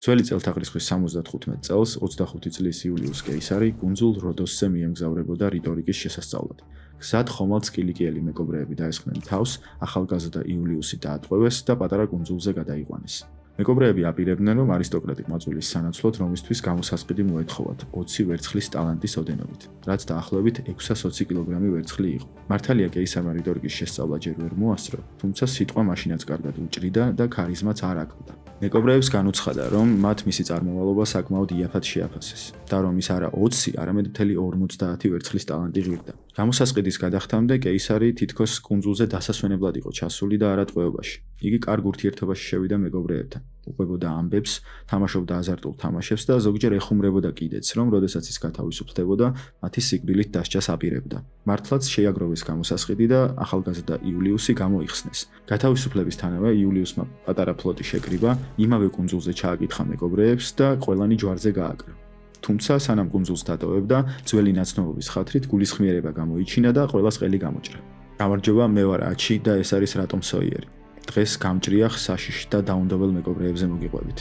ძველი წელთაღრიცხვის 75 წელს 25 წლის იულიუს კეისარი კუნძულ როდოსზე მიემგზავრებოდა რიტორიკის შესასწავლად. გზად ხომალდ კილიკიელი მეკობრეები დაესხნენ თავს, ახალგაზრდა იულიუსი დაატყვევეს და პატარა კუნძულზე გადაიყვანეს. მეკობრეები აპირებდნენ, რომ არისტოკრატი მაწვლის სანაცვლოდ რომისთვის გამოსასყიდი მოეთხოვათ 20 ვერცხლის ტალანტის ოდენობით, რაც დაახლოებით 620 კილოგრამი ვერცხლი იყო. მართალია კეისარმა რიტორიკის შესწავლა ჯერ ვერ მოასწრო, თუმცა სიტყვა მაშინაც კარგად უჭრიდა და ქარიზმაც არ აკლდა. მეკობრეებს განუცხადა, რომ მათ მისი წარმომავლობა საკმაოდ იაფად შეაფასეს და რომ ის არა 20, არამედ მთელი 50 ვერცხლის ტალანტი ღირდა. გამოსასყიდის გადახდამდე კეისარი თითქოს კუნძულზე დასასვენებლად იყო ჩასული და არა ტყვეობაში. იგი კარგ ურთიერთობაში შევიდა მეკობრეებთან. უყვებოდა ამბებს, თამაშობდა აზარტულ თამაშებს და ზოგჯერ ეხუმრებოდა კიდეც, რომ როდესაც ის გათავისუფლდებოდა, მათი სიკვდილით დასჯას აპირებდა. მართლაც შეაგროვეს გამოსასყიდი და ახალგაზრდა იულიუსი გამოიხსნეს. გათავისუფლებისთანავე იულიუსმა პატარა ფლოტი შეკრიბა, იმავე კუნძულზე ჩააკითხა მეკობრეებს და ყველანი ჯვარზე გააკრა. თუმცა სანამ კუნძულს დატოვებდა, ძველი ნაცნობობის ხათრით გულისხმიერება გამოიჩინა და ყველას ყელი გამოჭრა. გამარჯობა, მე ვარ აჩი და ეს არის რატომ სოიერი. დღეს გამჭრიახ საშიშ და დაუნდობელ მეკობრეებზე მოგიყვებით.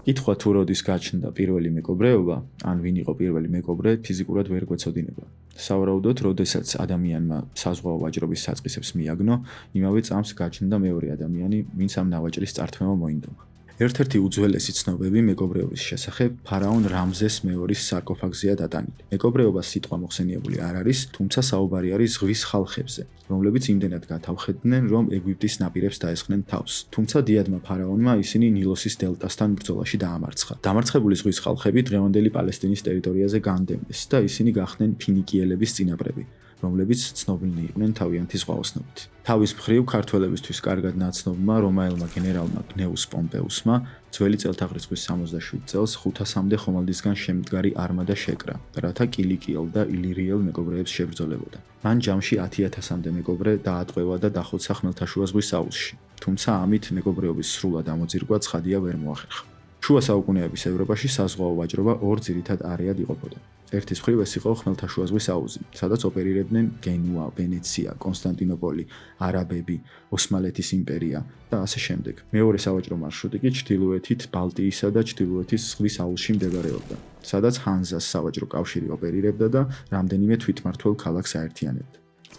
კითხვა თუ როდის გაჩნდა პირველი მეკობრეობა, ან ვინ იყო პირველი მეკობრე, ფიზიკურად ვერ გვეცოდინება. სავარაუდოდ, როდესაც ადამიანმა საზღვაო ვაჭრობის საწყისებს მიაგნო, იმავე წამს გაჩნდა მეორე ადამიანი, ვინც ამ ნავაჭრის წართმევა მოინდომა. ერთ-ერთი უძველესი ცნობები მეკობრეობის შესახებ ფარაონ რამზეს მეორის სარკოფაგზია დატანილი. მეკობრეობას სიტყვა მოხსენიებული არ არის, თუმცა საუბარი არის ზღვის ხალხებზე, რომლებიც იმდენად გათავხედდნენ, რომ ეგვიპტის ნაპირებს დაესხნენ თავს. თუმცა დიადმა ფარაონმა ისინი ნილოსის დელტასთან ბრძოლაში დაამარცხა. დამარცხებული ზღვის ხალხები დღევანდელი პალესტინის ტერიტორიაზე განდევნეს და ისინი გახდნენ ფინიკიელების წინაპრები, რომლებიც ცნობილნი იყვნენ თავიანთი ზღვაოსნობით. თავის მხრივ ქართველებისთვის კარგად ნაცნობმა რომაელმა გენერალმა გნეუს პომპეუსმა ძველი წელთაღრიცხვის 67 წელს 500-მდე ხომალდისგან შემდგარი არმადა შეკრა, რათა კილიკიელ და ილირიელ მეკობრეებს შებრძოლებოდა. მან ჯამში 10,000-მდე მეკობრე დაატყვევა და დახოცა ხმელთაშუა ზღვის აუზში, თუმცა ამით მეკობრეობის სრულად ამოძირკვა ცხადია ვერ მოახერხა. შუა საუკუნეების ევროპაში საზღვაო ვაჭრობა ორ ძირითად არეად იყოფოდა. ერთის მხრივ ეს იყო ხმელთაშუა ზღვის აუზი, სადაც ოპერირებდნენ გენუა, ვენეცია, კონსტანტინოპოლი, არაბები, ოსმალეთის იმპერია და ასე შემდეგ. მეორე სავაჭრო მარშრუტი კი ჩრდილოეთით ბალტიისა და ჩრდილოეთის ზღვის აუზში მდებარეობდა, სადაც ჰანზას სავაჭრო კავშირი ოპერირებდა და რამდენიმე თვითმმართველ ქალაქს აერთიანებდა.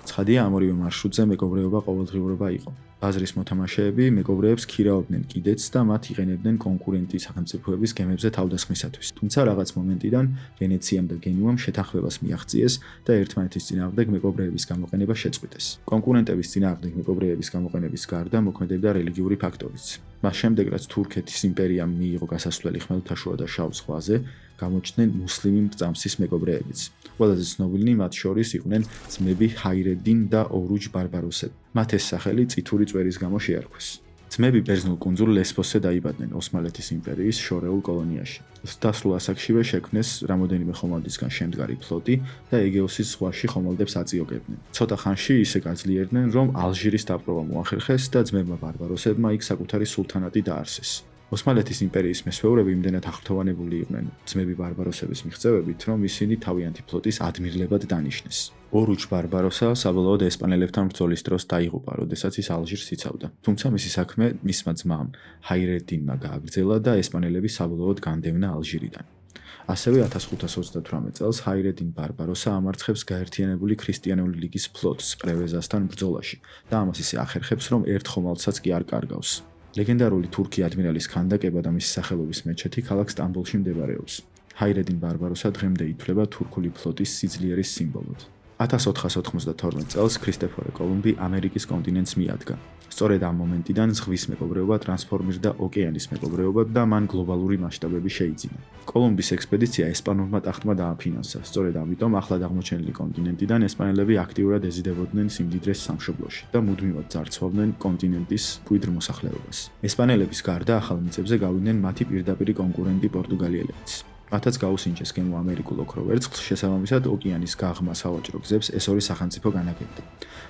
ცხადია, ამ ორივე მარშრუტზე მეკობრეობა ყოველდღიურობა იყო. ბაზრის მოთამაშეები მეკობრეებს ქირაობდნენ კიდეც და მათ იყენებდნენ კონკურენტი სახელმწიფოების გემებზე თავდასხმისათვის. თუმცა რაღაც მომენტიდან ვენეციამ და გენუამ შეთანხმებას მიაღწიეს და ერთმანეთის წინააღმდეგ მეკობრეების გამოყენება შეწყვიტეს. კონკურენტების წინააღმდეგ მეკობრეების გამოყენების გარდა მოქმედებდა რელიგიური ფაქტორიც. მას შემდეგ, რაც თურქეთის იმპერიამ მიიღო გასასვლელი ხმელთაშუა და შავ ზღვაზე, გამოჩნდნენ მუსლიმი მრწამსის მეკობრეებიც. ყველაზე ცნობილნი მათ შორის იყვნენ ძმები ჰაირედინ და ორუჯ ბარბაროსები. მათ ეს სახელი წითური წვერის გამო შეარქვეს. ძმები ბერძნულ კუნძულ ლესბოსზე დაიბადნენ ოსმალეთის იმპერიის შორეულ კოლონიაში. დასასრულ ასაკშივე შექმნეს რამოდენიმე ხომალდისგან შემდგარი ფლოტი და ეგეოსის ზღვაში ხომალდებს აწიოგებდნენ. ცოტა ხანში ისე გაძლიერდნენ, რომ ალჟირის დაპყრობა მოახერხეს და ძმებმა ბარბაროსებმა იქ საკუთარი სულთანატი დაარსეს. ოსმალეთის იმპერიის მესვეურები იმდენად აღფრთოვანებული იყვნენ ძმები ბარბაროსების მიღწევებით, რომ ისინი თავიანთი ფლოტის ადმირლებად დანიშნეს. ორუჯ ბარბაროსა საბოლოოდ ესპანელებთან ბრძოლის დროს დაიღუპა, როდესაც ის ალჟირს იცავდა. თუმცა მისი საქმე მისმა ძმამ ჰაირედინმა გააგრძელა და ესპანელები საბოლოოდ განდევნა ალჟირიდან. ასევე 1528 წელს ჰაირე딘 ბარბაროსა ამარცხებს გაერთიანებული ქრისტიანული ლიგის ფლოტს პრევეზასთან ბრძოლაში და ამას ისე ახერხებს, რომ ერთ ხომალდსაც კი არ კარგავს. ლეგენდარული თურქი ადმირალის ქანდაკება და მისი სახელობის მეჩეთი ქალაქ სტამბოლში მდებარეობს. ჰაირე딘 ბარბაროსა დღემდე ითვლება თურქული ფლოტის სიძლიერის სიმბოლოდ. 1492 წელს ქრისტეფორე კოლუმბი ამერიკის კონტინენტს მიადგა. სწორედ ამ მომენტიდან ზღვის მეკობრეობა ტრანსფორმირდა ოკეანის მეკობრეობად და მან გლობალური მასშტაბები შეიძინა. კოლუმბის ექსპედიცია ესპანურმა ტახტმა დააფინანსა. სწორედ ამიტომ ახლად აღმოჩენილი კონტინენტიდან ესპანელები აქტიურად ეზიდებოდნენ სიმდიდრეს სამშობლოში და მუდმივად ძარცვავდნენ კონტინენტის მკვიდრ მოსახლეობას. ესპანელების გარდა ახალ მიწებზე გავიდნენ მათი პირდაპირი კონკურენტი პორტუგალიელებიც. მათაც გაუსინჯეს გემო ამერიკულ ოქრო ვერცხლს, შესაბამისად ოკეანის გაღმა სავაჭრო გზებს ეს ორი სახელმწიფო განაგებდა.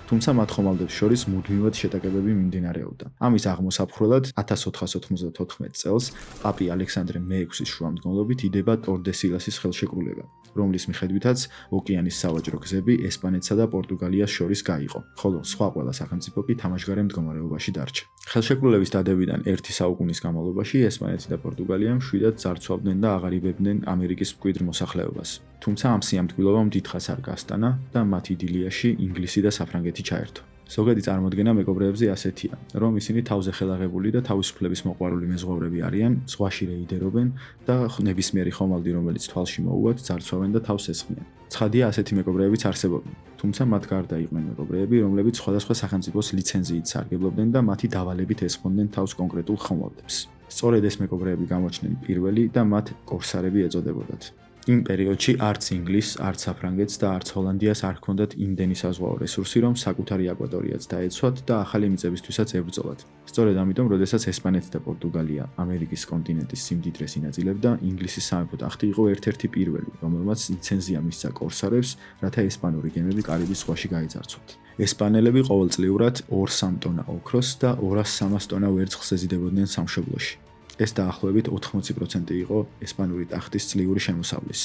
თუმცა მათ ხომალდებს შორის მუდმივად შეტაკებები მიმდინარეობდა. ამის აღმოსაფხვრელად 1494 წელს პაპი ალექსანდრე მე-6-ის შუამდგომლობით იდება ტორდესილასის ხელშეკრულება, რომლის მიხედვითაც ოკეანის სავაჭრო გზები ესპანეთსა და პორტუგალიას შორის გაიყო, ხოლო სხვა ყველა სახელმწიფო კი თამაშგარე მდგომარეობაში დარჩა. ხელშეკრულების დადებიდან 1 საუკუნის განმავლობაში ესპანეთი და პორტუგალია მშვიდად ძარცვავდნენ და აღარიბებდნენ ამერიკის მკვიდრ მოსახლეობას. თუმცა ამ სიამტკბილობამ დიდხანს არ გასტანა და მათ იდილიაში ინგლისი და საფრანგეთი ჩაერთო. ზოგადი წარმოდგენა მეკობრეებზე ასეთია, რომ ისინი თავზე ხელაღებული და თავისუფლების მოყვარული მეზღვაურები არიან, ზღვაში რეიდერობენ და ნებისმიერი ხომალდი, რომელიც თვალში მოუვათ, ძარცვავენ და თავს ესხმიან. ცხადია, ასეთი მეკობრეებიც არსებობენ, თუმცა მათ გარდა იყვნენ მეკობრეები, რომლებიც სხვადასხვა სახელმწიფოს ლიცენზიით სარგებლობდნენ და მათი დავალებით ესხმოდნენ თავს კონკრეტულ ხომალდებს. სწორედ ეს მეკობრეები გამოჩნდნენ პირველი და მათ კორსარები ეწოდებოდათ. იმ პერიოდში არც ინგლისს, არც საფრანგეთს და არც ჰოლანდიას არ ჰქონდათ იმდენი საზღვაო რესურსი, რომ საკუთარი აკვატორიაც დაეცვათ და ახალი მიწებისთვისაც ებრძოლათ. სწორედ ამიტომ, როდესაც ესპანეთი და პორტუგალია ამერიკის კონტინენტის სიმდიდრეს ინაწილებდა, ინგლისის სამეფო ტახტი იყო ერთ-ერთი პირველი, რომელმაც ლიცენზია მისცა კორსარებს, რათა ესპანური გემები კარიბის ზღვაში გაიძარცვათ. ესპანელები ყოველწლიურად 200 ტონა ოქროს და 200-300 ტონა ვერცხლს ეზიდებოდნენ სამშობლოში. ეს დაახლოებით 80% იყო ესპანური ტახტის წლიური შემოსავლის.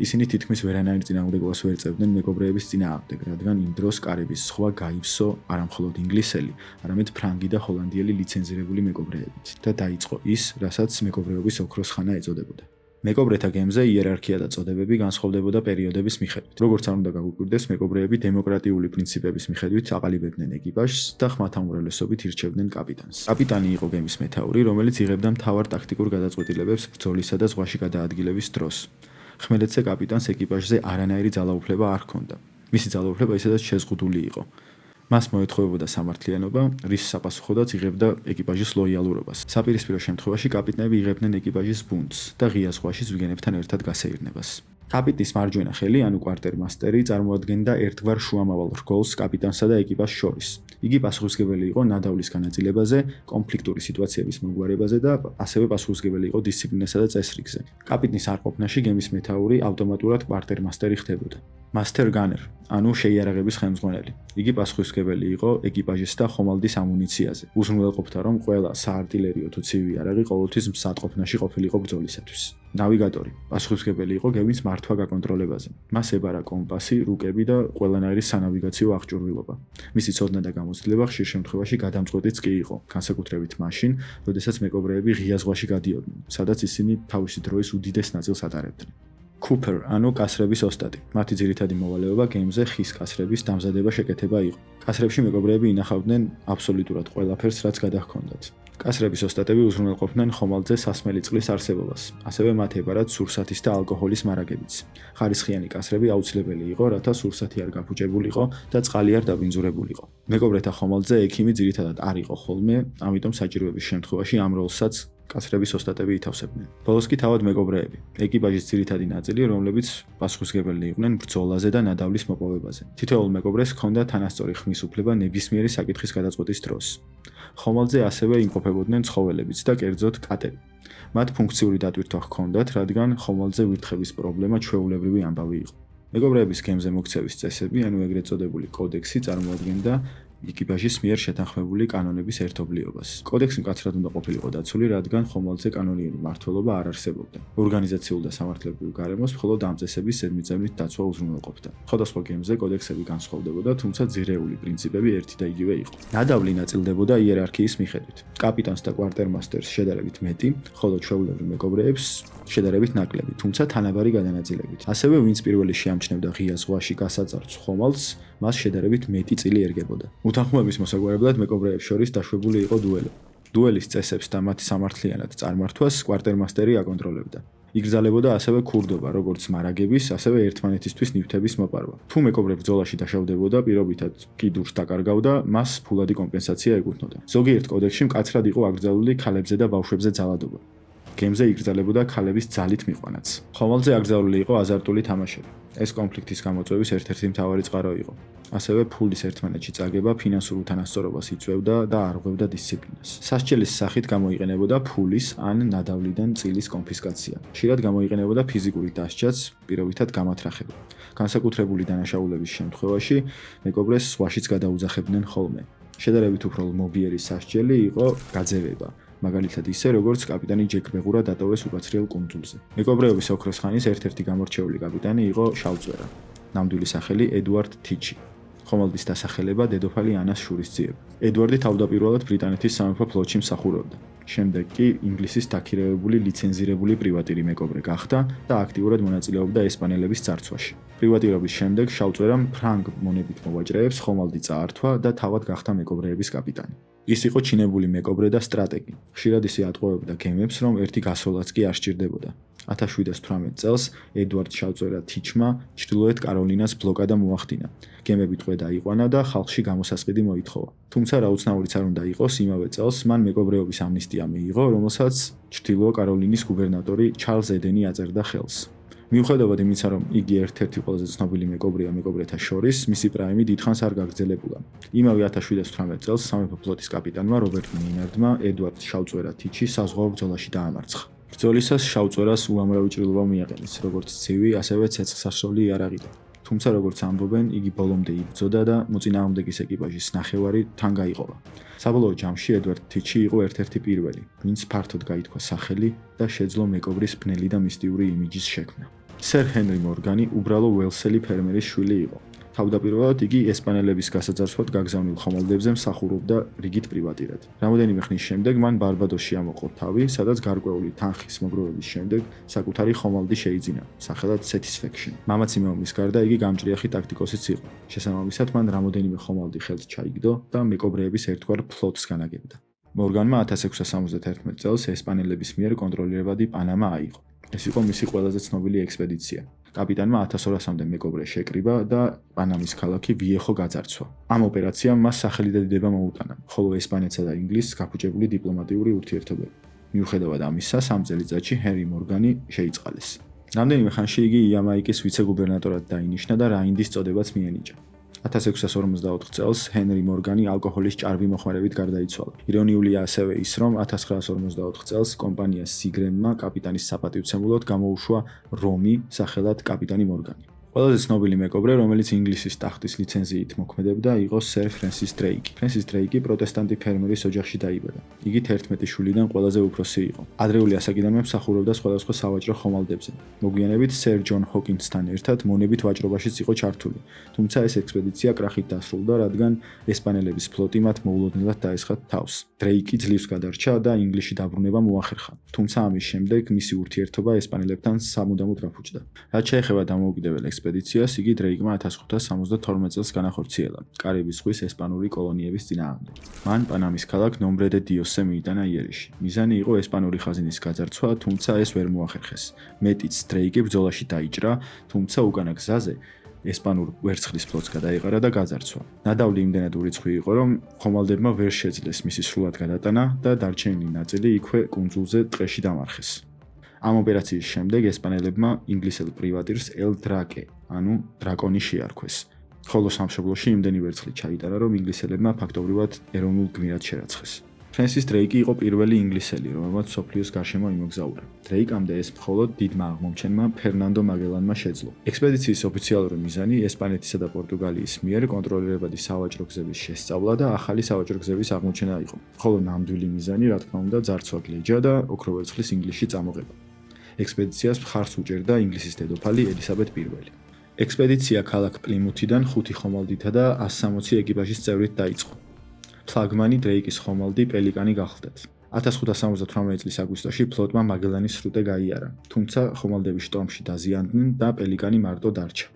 ისინი თითქმის ვერანაირ წინააღმდეგობას ვერ წევდნენ მეკობრეების წინააღმდეგ, რადგან იმ დროს კარიბის ზღვა გაივსო არამხოლოდ ინგლისელი, არამედ ფრანგი და ჰოლანდიელი ლიცენზირებული მეკობრეებით და დაიწყო ის, რასაც მეკობრეობის ოქროს ხანა ეწოდებოდა. მეკობრეთა გემზე იერარქია და წოდებები განსხვავდებოდა პერიოდების მიხედვით. როგორც არ უნდა გაგვიკვირდეს, მეკობრეები დემოკრატიული პრინციპების მიხედვით აყალიბებდნენ ეკიპაჟს და ხმათა უმრავლესობით ირჩევდნენ კაპიტანს. კაპიტანი იყო გემის მეთაური, რომელიც იღებდა მთავარ ტაქტიკურ გადაწყვეტილებებს ბრძოლისა და ზღვაში გადაადგილების დროს. ხმელეთზე კაპიტანს ეკიპაჟზე არანაირი ძალაუფლება არ ჰქონდა. მისი ძალაუფლება ისედაც შეზღუდული იყო. მას მოეთხოვებოდა სამართლიანობა, რის საპასუხოდაც იღებდა ეკიპაჟის ლოიალურობას. საპირისპირო შემთხვევაში კაპიტნები იღებდნენ ეკიპაჟის ბუნდს და ღია ზღვაში ზვიგენებთან ერთად გასეირნებას. კაპიტნის მარჯვენა ხელი, ანუ კვარტერმასტერი, წარმოადგენდა ერთგვარ შუამავალ რგოლს კაპიტანსა და ეკიპაჟს შორის. იგი პასუხისმგებელი იყო ნადავლის განაწილებაზე, კონფლიქტური სიტუაციების მოგვარებაზე და ასევე პასუხისმგებელი იყო დისციპლინასა და წესრიგზე. კაპიტნის არყოფნაში გემის მეთაური ავტომატურად კვარტერმასტერი ხდებოდა. Master Gunner, ანუ შეიარაღების ხელმძღვანელი. იგი პასუხისმგებელი იყო ეკიპაჟის და ხომალდის ამუნიციაზე. უზრუნველყოფდა, რომ ყველა საარტილერიო თუ ცივი იარაღი ყოველთვის მსატყოფნაში ყოფილიყო ბრძოლისათვის. ნავიგატორი პასუხისმგებელი იყო გემის მართვა გაკონტროლებაზე. მას ებარა კომპასი, რუკები და ყველანაირი სანავიგაციო აღჭურვილობა. მისი ცოდნა და გამოცდილება ხშირ შემთხვევაში გადამწყვეტიც კი იყო, განსაკუთრებით მაშინ, როდესაც მეკობრეები ღია ზღვაში გადიოდნენ, სადაც ისინი თავისი დროის უდიდეს ნაწილს ატარებდნენ. Cooper, ანუ კასრების ოსტატი. მათი ძირითადი მოვალეობა გემზე ხის კასრების დამზადება შეკეთება იყო. კასრებში მეკობრეები ინახავდნენ აბსოლუტურად ყველაფერს, რაც გადაჰქონდათ. კასრების ოსტატები უზრუნველყოფდნენ ხომალდზე სასმელი წყლის არსებობას. ასევე მათ ებარათ სურსათის და ალკოჰოლის მარაგებიც. ხარისხიანი კასრები აუცილებელი იყო, რათა სურსათი არ გაფუჭებულიყო და წყალი არ დაბინძურებულიყო. მეკობრეთა ხომალდზე ექიმი ძირითადად არ იყო ხოლმე, ამიტომ საჭიროების შემთხვევაში ამ როლსაც კასრების ოსტატები ითავსებდნენ. ბოლოს კი თავად მეკობრეები, ეკიპაჟის ძირითადი ნაწილი, რომლებიც პასუხისმგებელი იყვნენ ბრძოლაზე და ნადავლის მოპოვებაზე. თითოეულ მეკობრეს ჰქონდა თანასწორი ხმის უფლება ნებისმიერი საკითხის გადაწყვეტის დროს. ხომალდზე ასევე იმყოფებოდნენ ცხოველებიც და კერძოდ კატები. მათ ფუნქციური დატვირთვა ჰქონდათ, რადგან ხომალდზე ვირთხების პრობლემა ჩვეულებრივი ამბავი იყო. მეკობრეების გემზე მოქცევის წესები, ანუ ეგრეთ წოდებული კოდექსი წარმოადგენდა ეკიპაჟის მიერ შეთანხმებული კანონების ერთობლიობას. კოდექსი მკაცრად უნდა ყოფილიყო დაცული, რადგან ხომალდზე კანონიერი მმართველობა არ არსებობდა. ორგანიზაციულ და სამართლებრივ გარემოს მხოლოდ ამ წესების ზედმიწევნით დაცვა უზრუნველყოფდა. სხვადასხვა გემზე კოდექსები განსხვავდებოდა, თუმცა ძირეული პრინციპები ერთი და იგივე იყო. ნადავლი ნაწილდებოდა იერარქიის მიხედვით. კაპიტანს და კვარტერმასტერს შედარებით მეტი, ხოლო ჩვეულებრივ მეკობრეებს შედარებით ნაკლები, თუმცა თანაბარი გადანაწილებით. ასევე ვინც პირველი შეამჩნევდა ღია ზღვაში გასაწარც ხომალდს, მას შედარებით მეტი წილი ერგებოდა. უთანხმოების მოსაგვარებლად მეკობრეებს შორის დაშვებული იყო დუელი. დუელის წესებს და მათი სამართლიანად წარმართვას კვარტერმასტერი აკონტროლებდა. იგრძალებოდა ასევე ქურდობა, როგორც მარაგების, ასევე ერთმანეთისთვის ნივთების მოპარვა. თუ მეკობრე ბრძოლაში დაშავდებოდა, პირობითად კიდურს დაკარგავდა, მას ფულადი კომპენსაცია ეკუთვნოდა. ზოგიერთ კოდექსში მკაცრად იყო აკრძალული ქალებზე და ბავშვებზე ძალადობა. გემზე იგრძელებოდა ქალების ძალით მიყვანაც. ხომალდზე აკრძალული იყო აზარტული თამაშები. ეს კონფლიქტის გამოწვევის ერთ-ერთი მთავარი წყარო იყო. ასევე ფულის ერთმანეთში წაგება ფინანსურ უთანასწორობას იწვევდა და არღვევდა დისციპლინას. სასჯელის სახით გამოიყენებოდა ფულის ან ნადავლიდან წილის კონფისკაცია. ხშირად გამოიყენებოდა ფიზიკური დასჯაც, პირობითად გამათრახება. განსაკუთრებული დანაშაულების შემთხვევაში მეკობრეს ზღვაშიც გადაუძახებდნენ ხოლმე. შედარებით უფრო მობიერი სასჯელი იყო გაძევება. მაგალითად ისე, როგორც კაპიტანი ჯეკ ბეღურა დატოვეს უკაცრიელ კუნძულზე. მეკობრეობის ოქროს ხანის ერთ-ერთი გამორჩეული კაპიტანი იყო შავწვერა. ნამდვილი სახელი ედუარდ თიჩი. ხომალდის დასახელება დედოფალი ანას შურისძიება. ედუარდი თავდაპირველად ბრიტანეთის სამეფო ფლოტში მსახურობდა. შემდეგ კი ინგლისის დაქირავებული ლიცენზირებული პრივატირი მეკობრე გახდა და აქტიურად მონაწილეობდა ესპანელების წარსვაში. პრივატირობის შემდეგ შავწვერამ ფრანგ მონებით მოვაჭრეებს ხომალდი წაართვა და თავად გახდა მეკობრეების კაპიტანი. ის იყო ჩინებული მეკობრე და სტრატეგი. ხშირად ისე ატყუებდა გემებს, რომ ერთი გასვლაც კი არ სჭირდებოდა. 1718 წელს ედუარდ შავწვერა თიჩმა ჩრდილოეთ კაროლინას ბლოკადა მოახდინა. გემები ტყვე დაიყვანა და ხალხში გამოსასყიდი მოითხოვა. თუმცა რა უცნაურიც არ უნდა იყოს, იმავე წელს მან მეკობრეობის ამნისტია მიიღო, რომელსაც ჩრდილო კაროლინის გუბერნატორი ჩარლზ ედენი აწერდა ხელს. მიუხედავად იმისა, რომ იგი ერთ-ერთი ყველაზე ცნობილი მეკობრეა მეკობრეთა შორის, მისი პრაიმი დიდხანს არ გაგრძელებულა. იმავე 1718 წელს სამეფო ფლოტის კაპიტანმა რობერტ მეინარდმა ედუარდ შავწვერა თიჩი საზღვაო ბრძოლაში დაამარცხა. ბრძოლისას შავწვერას უამრავი ჭრილობა მიაყენეს, როგორც ცივი, ასევე ცეცხლსასროლი იარაღით. თუმცა როგორც ამბობენ, იგი ბოლომდე იბრძოდა და მოწინააღმდეგის ეკიპაჟის ნახევარი თან გაიყოლა. საბოლოო ჯამში ედუარდ თიჩი იყო ერთ-ერთი პირველი, ვინც ფართოდ გაითქვა სახელი და შეძლო მეკობრის ბნელი და მისტიური იმიჯის შექმნა. სერ ჰენრი მორგანი უბრალო ველსელი ფერმერის შვილი იყო. თავდაპირველად იგი ესპანელების გასაძარცვად გაგზავნილ ხომალდებზე მსახურობდა რიგით პრივატირად. რამოდენიმე ხნის შემდეგ მან ბარბადოსში ამოყო თავი, სადაც გარკვეული თანხის მოგროვების შემდეგ საკუთარი ხომალდი შეიძინა, სახელად Satisfaction. მამაცი მეომრის გარდა იგი გამჭრიახი ტაქტიკოსიც იყო. შესაბამისად, მან რამოდენიმე ხომალდი ხელთ ჩაიგდო და მეკობრეების ერთგვარ ფლოტს განაგებდა. მორგანმა 1671 წელს ესპანელების მიერ კონტროლირებადი პანამა აიღო. ეს იყო მისი ყველაზე ცნობილი ექსპედიცია. კაპიტანმა 1200-მდე მეკობრე შეკრიბა და პანამის ქალაქი ვიეხო გაძარცვა. ამ ოპერაციამ მას სახელი და დიდება მოუტანა, ხოლო ესპანეთსა და ინგლისს გაფუჭებული დიპლომატიური ურთიერთობები. მიუხედავად ამისა, 3 წელიწადში ჰენრი მორგანი შეიწყალეს. რამდენიმე ხანში იგი იამაიკის ვიცე-გუბერნატორად დაინიშნა და რაინდის წოდებაც მიენიჭა. 1654 წელს ჰენრი მორგანი ალკოჰოლის ჭარბი მოხმარებით გარდაიცვალა. ირონიულია ასევე ის, რომ 1954 წელს კომპანია სიგრემმა კაპიტანის საპატივცემულოდ გამოუშვა რომი, სახელად კაპიტანი მორგანი. ყველაზე ცნობილი მეკობრე, რომელიც ინგლისის ტახტის ლიცენზიით მოქმედებდა, იყო სერ ფრენსის დრეიკი. ფრენსის დრეიკი პროტესტანტი ფერმერის ოჯახში დაიბადა. იგი 11 შვილიდან ყველაზე უფროსი იყო. ადრეული ასაკიდანვე მსახურობდა სხვადასხვა სავაჭრო ხომალდებზე. მოგვიანებით სერ ჯონ ჰოკინსთან ერთად მონებით ვაჭრობაშიც იყო ჩართული. თუმცა ეს ექსპედიცია კრახით დასრულდა, რადგან ესპანელების ფლოტი მათ მოულოდნელად დაესხათ თავს. დრეიკი ძლივს გადარჩა და ინგლისში დაბრუნება მოახერხა. თუმცა ამის შემდეგ მისი ურთიერთობა ესპანელებთან სამუდამოდ გაფუჭდა. რაც შეეხება დამოუკიდებელ ექსპედიციას, იგი დრეიკმა 1572 წელს განახორციელა კარიბის ზღვის ესპანური კოლონიების წინააღმდეგ. მან პანამის ქალაქ ნომბრე დე დიოსზე მიიტანა იერიში. მიზანი იყო ესპანური ხაზინის გაძარცვა, თუმცა ეს ვერ მოახერხეს. მეტიც დრეიკი ბრძოლაში დაიჭრა, თუმცა უკანა გზაზე ესპანურ ვერცხლის ფლოტს გადაეყარა და გაძარცვა. ნადავლი იმდენად ურიცხვი იყო, რომ ხომალდებმა ვერ შეძლეს მისი სრულად გადატანა და დარჩენილი ნაწილი იქვე კუნძულზე ტყეში დამარხეს. ამ ოპერაციის შემდეგ ესპანელებმა ინგლისელ პრივატირს ელ დრაკე, ანუ დრაკონი შეარქვეს. ხოლო სამშობლოში იმდენი ვერცხლი ჩაიტარა, რომ ინგლისელებმა ფაქტობრივად ეროვნულ გმირად შერაცხეს. ფრენსის დრეიკი იყო პირველი ინგლისელი, რომელმაც მსოფლიოს გარშემო იმოგზაურა. დრეიკამდე ეს მხოლოდ დიდმა აღმომჩენმა ფერნანდო მაგელანმა შეძლო. ექსპედიციის ოფიციალური მიზანი ესპანეთისა და პორტუგალიის მიერ კონტროლირებადი სავაჭრო გზების შესწავლა და ახალი სავაჭრო გზების აღმოჩენა იყო. ხოლო ნამდვილი მიზანი, რა თქმა უნდა, ძარცვა გლეჯა და ოქრო ვერცხლის ინგლისში წამოღება. ექსპედიციას მხარს უჭერდა ინგლისის დედოფალი ელისაბედ I. ექსპედიცია ქალაქ პლიმუთიდან 5 ხომალდითა და 160 ეკიპაჟის წევრით დაიწყო. ფლაგმანი დრეიკის ხომალდი პელიკანი გახლდათ. 1578 წლის აგვისტოში ფლოტმა მაგელანის სრუტე გაიარა, თუმცა ხომალდები შტორმში დაზიანდნენ და პელიკანი მარტო დარჩა.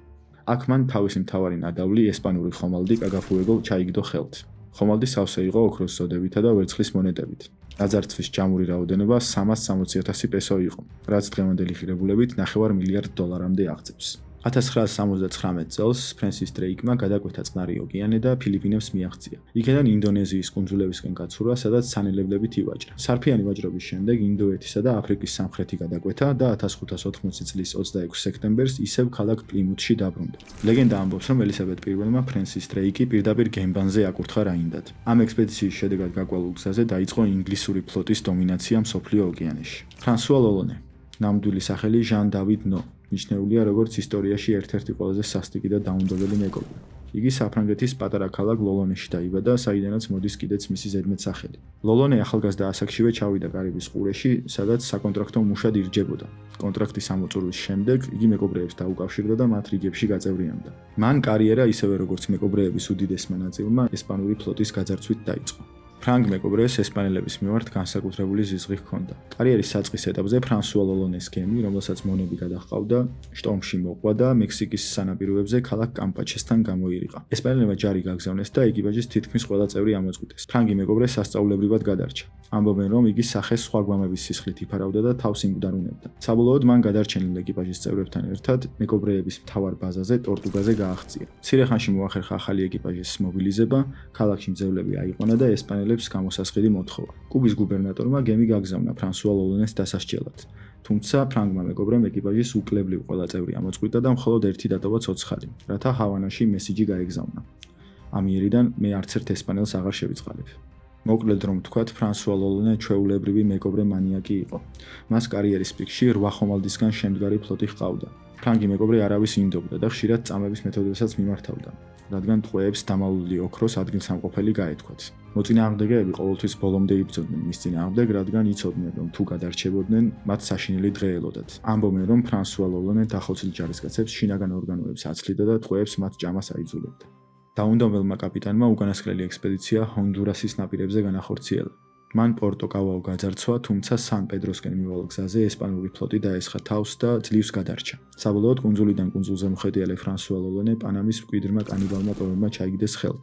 აქ მან თავისი მთავარი ნადავლი ესპანური ხომალდი კაგაფუეგო ჩაიგდო ხელთ. ხომალდი სავსე იყო ოქროს ზოდებითა და ვერცხლის მონეტებით. გაძარცვის ჯამური რაოდენობა 360,000 პესო იყო, რაც დღევანდელი ღირებულებით $9 მილიარდ აღწევს. 1979 წელს ფრენსის დრეიკმა გადაკვეთა წყნარი ოკეანე და ფილიპინებს მიაღწია. იქედან ინდონეზიის კუნძულებისკენ გაცურვა, სადაც სანელებლებით ივაჭრა. სარფიანი ვაჭრობის შემდეგ ინდოეთისა და აფრიკის სამხრეთი გადაკვეთა და 1580 წლის 26 სექტემბერს ისევ ქალაქ პლიმუთში დაბრუნდა. ლეგენდა ამბობს, რომ ელისაბედ პირველმა ფრენსის დრეიკი პირდაპირ გემბანზე აკურთხა რაინდად. ამ ექსპედიციის შედეგად გაკვალულ გზაზე დაიწყო ინგლისური ფლოტის დომინაცია მსოფლიო ოკეანეში. ფრანსუა ლოლონე, ნამდვილი სახელი ჟან დავიდ ნო, მიჩნეულია როგორც ისტორიაში ერთ-ერთი ყველაზე სასტიკი და დაუნდობელი მეკობრე. იგი საფრანგეთის პატარა ქალაქ ლოლონეში დაიბადა, საიდანაც მოდის კიდეც მისი ზედმეტსახელი. ლოლონე ახალგაზრდა ასაკშივე ჩავიდა კარიბის ყურეში, სადაც საკონტრაქტო მუშად ირჯებოდა. კონტრაქტის ამოწურვის შემდეგ იგი მეკობრეებს დაუკავშირდა და მათ რიგებში გაწევრიანდა. მან კარიერა ისევე როგორც მეკობრეების უდიდესმა ნაწილმა ესპანური ფლოტის გაძარცვით დაიწყო. ფრანგ მეკობრეს ესპანელების მიმართ განსაკუთრებული ზიზღი ჰქონდა. კარიერის საწყის ეტაპზე ფრანსუა ლოლონეს გემი, რომელსაც მონები გადაჰყავდა, შტორმში მოყვა და მექსიკის სანაპიროებზე ქალაქ კამპაჩესთან გამოირიყა. ესპანელებმა ჯარი გაგზავნეს და ეკიპაჟის თითქმის ყველა წევრი ამოწყვიტეს. ფრანგი მეკობრე სასწაულებრივად გადარჩა. ამბობენ, რომ იგი სახეს სხვა გვამების სისხლით იფარავდა და თავს იმკვდარუნებდა. საბოლოოდ მან გადარჩენილ ეკიპაჟის წევრებთან ერთად მეკობრეების მთავარ ბაზაზე ტორტუგაზე გააღწია. მცირე ხანში მოახერხა ახალი ეკიპაჟის მობილიზება, ქალაქში მძევლები აიყვანა და ესპანელებს გამოსასყიდი მოთხოვა. კუბის გუბერნატორმა გემი გაგზავნა ფრანსუა ლოლონეს დასასჯელად. თუმცა ფრანგმა მეკობრემ ეკიპაჟის უკლებლივ ყველა წევრი ამოწყვიტა და მხოლოდ ერთი დატოვა ცოცხალი, რათა ჰავანაში მესიჯი გაეგზავნა. ამიერიდან მე არცერთ ესპანელს აღარ შევიწყალებ. მოკლედ რომ ვთქვათ, ფრანსუა ლოლონე ჩვეულებრივი მეკობრე მანიაკი იყო. მას კარიერის პიკში 8 ხომალდისგან შემდგარი ფლოტი ჰყავდა. ფრანგი მეკობრე არავის ინდობდა და ხშირად წამების მეთოდებსაც მიმართავდა, რადგან ტყვეებს დამალული ოქროს ადგილსამყოფელი გაეთქვათ. მოწინააღმდეგეები ყოველთვის ბოლომდე იბრძოდნენ მის წინააღმდეგ, რადგან იცოდნენ, რომ თუ გადარჩებოდნენ, მათ საშინელი დღე ელოდათ. ამბობენ, რომ ფრანსუა ლოლონე დახოცილ ჯარისკაცებს შინაგან ორგანოებს აცლიდა და ტყვეებს მათ ჭამას აიძულებდა. დაუნდობელმა კაპიტანმა უკანასკნელი ექსპედიცია ჰონდურასის ნაპირებზე განახორციელა. მან პორტო-კაუაო გაძარცვა, თუმცა სან-პედროსკენ მივალ გზაზე ესპანური ფლოტი დაესხა თავს და ძლივს გადარჩა. საბოლოოდ კუნძულიდან კუნძულზე მოხეტიალე ფრანსუა ლოლონე პანამის მკვიდრმა კანიბალმა ტომებმა ჩაიგდეს ხელთ.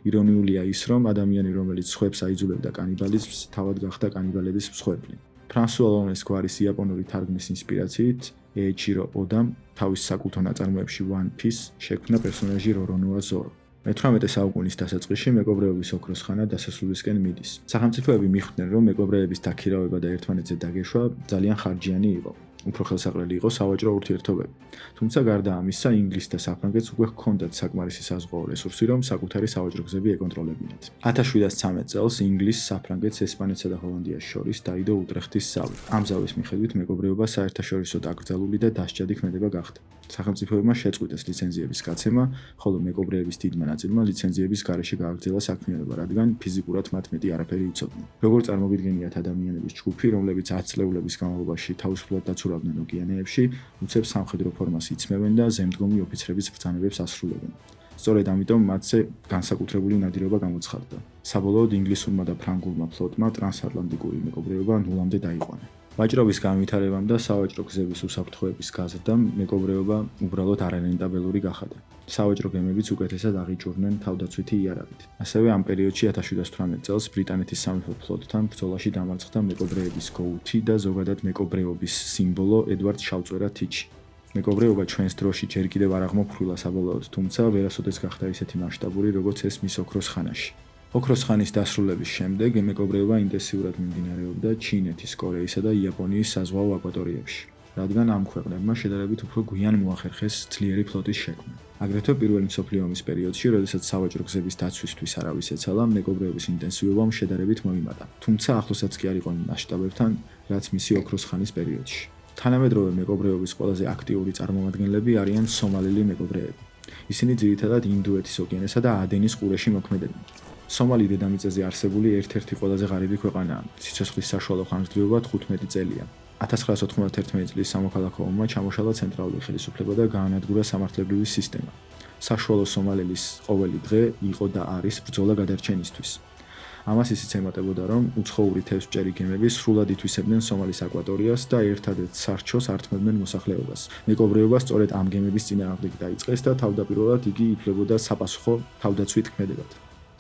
ირონიულია ის, რომ ადამიანი, რომელიც სხვებს აიძულებდა კანიბალიზმს, თავად გახდა კანიბალების მსხვერპლი. ფრანსუა ლოლონეს გვარის იაპონური თარგმნის ინსპირაციით ეიჩირო ოდამ თავის საკულტო ნაწარმოებში One Piece შექმნა პერსონაჟი რორონოა ზორო. მე-18 საუკუნის დასაწყისში მეკობრეობის ოქროს ხანა დასასრულისკენ მიდის. სახელმწიფოები მიხვდნენ, რომ მეკობრეების დაქირავება და ერთმანეთზე დაგეშვა ძალიან ხარჯიანი იყო. უფრო ხელსაყრელი იყო სავაჭრო ურთიერთობები. თუმცა გარდა ამისა, ინგლისს და საფრანგეთს უკვე ჰქონდათ საკმარისი საზღვაო რესურსი, რომ საკუთარი სავაჭრო გზები ეკონტროლებინათ. 1713 წელს ინგლისს, საფრანგეთს, ესპანეთსა და ჰოლანდიას შორის დაიდო უტრეხტის ზავი. ამ ზავის მიხედვით მეკობრეობა საერთაშორისო დაკრძალული და დასჯადი ქმედება გახდა. სახელმწიფოებმა შეწყვიტეს ლიცენზიების გაცემა, ხოლო მეკობრეების დიდმა ნაწილმა ლიცენზიების გარეშე გააგრძელა საქმიანობა, რადგან ფიზიკურად მათ მეტი არაფერი იცოდნენ. როგორ წარმოგიდგენიათ ადამიანების ჯგუფი, რომლებიც 10 წლეულების განმავლობაში თავისუფლად დაცურავდნენ ოკეანეებში, უცებ სამხედრო ფორმას იცმევენ და ზემდგომი ოფიცრების ბრძანებებს ასრულებენ. სწორედ ამიტომ მათზე განსაკუთრებული ნადირობა გამოცხადდა. საბოლოოდ ინგლისურმა და ფრანგულმა ფლოტმა ტრანსატლანტიკური მეკობრეობა ნულამდე დაიყვანა. ვაჭრობის განვითარებამ და სავაჭრო გზების უსაფრთხოების გაზრდამ მეკობრეობა უბრალოდ არარენტაბელური გახადა. სავაჭრო გემებიც უკეთესად აღიჭურნენ თავდაცვითი იარაღით. ასევე ამ პერიოდში 1718 წელს ბრიტანეთის სამეფო ფლოტთან ბრძოლაში დამარცხდა მეკობრეების გოუთი და ზოგადად მეკობრეობის სიმბოლო ედვარდ შავწვერა თიჩი. მეკობრეობა ჩვენს დროში ჯერ კიდევ არ აღმოფხვრილა საბოლოოდ, თუმცა ვერასოდეს გახდა ისეთი მასშტაბური, როგორც ეს მის ოქროს ხანაში. ოქროს ხანის დასრულების შემდეგ მეკობრეობა ინტენსიურად მიმდინარეობდა ჩინეთის, კორეისა და იაპონიის საზღვაო აკვატორიებში, რადგან ამ ქვეყნებმა შედარებით უფრო გვიან მოახერხეს ძლიერი ფლოტის შექმნა. აგრეთვე პირველი მსოფლიო ომის პერიოდში, როდესაც სავაჭრო გზების დაცვისთვის არავის ეცალა, მეკობრეობის ინტენსივობამ შედარებით მოიმატა, თუმცა ახლოსაც კი არ იყო იმ მასშტაბებთან, რაც მისი ოქროს ხანის პერიოდში. თანამედროვე მეკობრეობის ყველაზე აქტიური წარმომადგენლები არიან სომალელი მეკობრეები. ისინი ძირითადად ინდოეთის ოკეანესა და ადენის ყურეში მოქმედებენ. სომალი დედამიწაზე არსებული ერთ-ერთი ყველაზე ღარიბი ქვეყანაა. სიცოცხლის საშუალო ხანგრძლივობა 15 წელია. 1991 წლის სამოქალაქო ომმა ჩამოშალა ცენტრალური ხელისუფლება და გაანადგურა სამართლებრივი სისტემა. საშუალო სომალელის ყოველი დღე იყო და არის ბრძოლა გადარჩენისთვის. ამას ისიც ემატებოდა, რომ უცხოური თევზჭერი გემები სრულად ითვისებდნენ სომალის აკვატორიას და ერთადერთ სარჩოს ართმევდნენ მოსახლეობას. მეკობრეობა სწორედ ამ გემების წინააღმდეგ დაიწყეს და თავდაპირველად იგი ითვლებოდა საპასუხო თავდაცვით ქმედებად.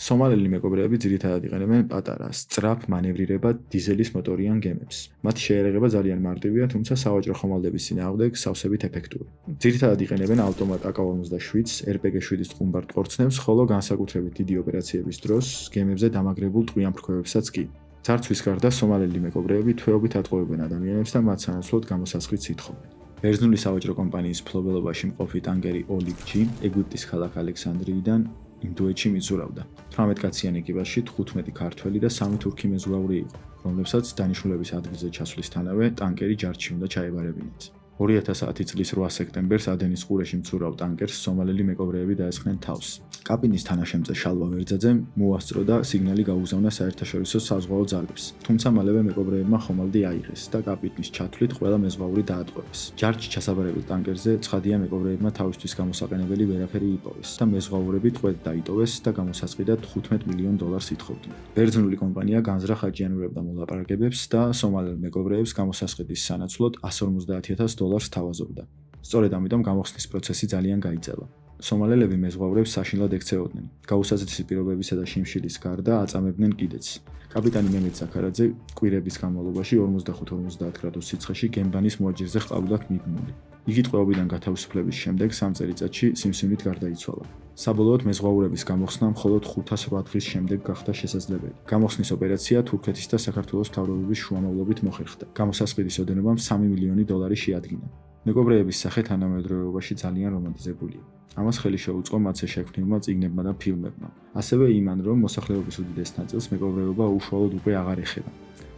სომალელი მეკობრეები ძირითადად იყენებენ პატარა, სწრაფ მანევრირებად დიზელის მოტორიან გემებს. მათი შეიარაღება ძალიან მარტივია, თუმცა სავაჭრო ხომალდების წინააღმდეგ სავსებით ეფექტური. ძირითადად იყენებენ ავტომატ AK-47-ს, RPG-7-ის ტყუმბარ ყორცნებს, ხოლო განსაკუთრებით დიდი ოპერაციების დროს გემებზე დამაგრებულ ტყვიან ფრქვევებსაც კი. ძარცვის გარდა სომალელი მეკობრეები თვეობით ატყუებენ ადამიანებს და მათ სანაცვლოდ გამოსასყიდს ითხოვენ. ბერძნული სავაჭრო კომპანიის მფლობელობაში მყოფი ტანკერი Oleg-G ეგვიპტის ქალაქ ალექსანდრიიდან ინდოეთში მიზურავდა. 18 კაციან ეკიპაჟში 15 ქართველი და 3 თურქი მეზღვაური იყო, რომლებსაც დანიშნულების ადგილზე ჩასვლისთანავე ტანკერი ჯარში უნდა ჩაებარებინათ. 2010 წლის 8 სექტემბერს ადენის ყურეში მცურავ ტანკერს სომალელი მეკობრეები დაესხნენ თავს. კაპიტნის თანაშემწე შალვა ვერძაძემ მოასწრო და სიგნალი გაუგზავნა საერთაშორისო საზღვაო ძალებს, თუმცა მალევე მეკობრეებმა ხომალდი აიღეს და კაპიტნის ჩათვლით ყველა მეზღვაური დაატყვევეს. ჯარში ჩასაბარებულ ტანკერზე ცხადია მეკობრეებმა თავისთვის გამოსაყენებელი ვერაფერი იპოვეს და მეზღვაურები ტყვედ დაიტოვეს და გამოსასყიდად $15 მილიონ ითხოვდნენ. ბერძნული კომპანია განზრახ აჯიანურებდა მოლაპარაკებებს და სომალელ მეკობრეებს გამოსასყიდის სანაცვლოდ $150,000 თავაზობდა. სწორედ ამიტომ გამოხსნის პროცესი ძალიან გაიძალა. სომალელები მეზღვაურებს საშინლად ექცეოდნენ. გაუსაზრისი პირობებისა და შიმშილის გარდა აწამებდნენ კიდეც. კაპიტანი მემედ ზაქარაძე კვირების განმავლობაში 45-50 გრადუს სიცხეში გემბანის მოაჯირზე ჰყავდა მიბმული. იგი ტყვეობიდან გათავისუფლების შემდეგ 3 წელიწადში სიმსივნით გარდაიცვალა. საბოლოოდ მეზღვაურების გამოხსნა მხოლოდ 508 დღის შემდეგ გახდა შესაძლებელი. გამოხსნის ოპერაცია თურქეთის და საქართველოს მთავრობების შუამავლობით მოხერხდა. გამოსასყიდის ოდენობამ $3 მილიონი შეადგინა. მეკობრეების სახე თანამედროვეობაში ძალიან რომანტიზებულია. ამას ხელი შეუწყო მათზე შექმნილმა წიგნებმა და ფილმებმა. ასევე იმან, რომ მოსახლეობის უდიდეს ნაწილს მეკობრეობა უშუალოდ უკვე აღარ ეხება.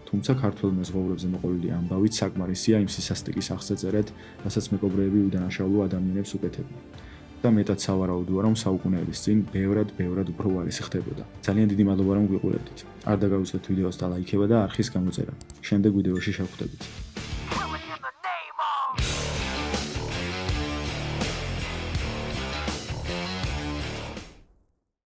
თუმცა ქართველ მეზღვაურებზე მოყოლილი ამბავით საკმარისია იმ სისასტიკის აღწერად, რასაც მეკობრეები უდანაშაულო ადამიანებს უკეთებენ. და მეტად სავარაუდოა, რომ საუკუნეების წინ ბევრად უფრო უარესი ხდებოდა. ძალიან დიდი მადლობა რომ გვიყურებდით. არ დაგაუწყდეთ ვიდეოს და ლაიქება და არხის გამოწერა. შემდეგ ვიდეოში შევხვდებით.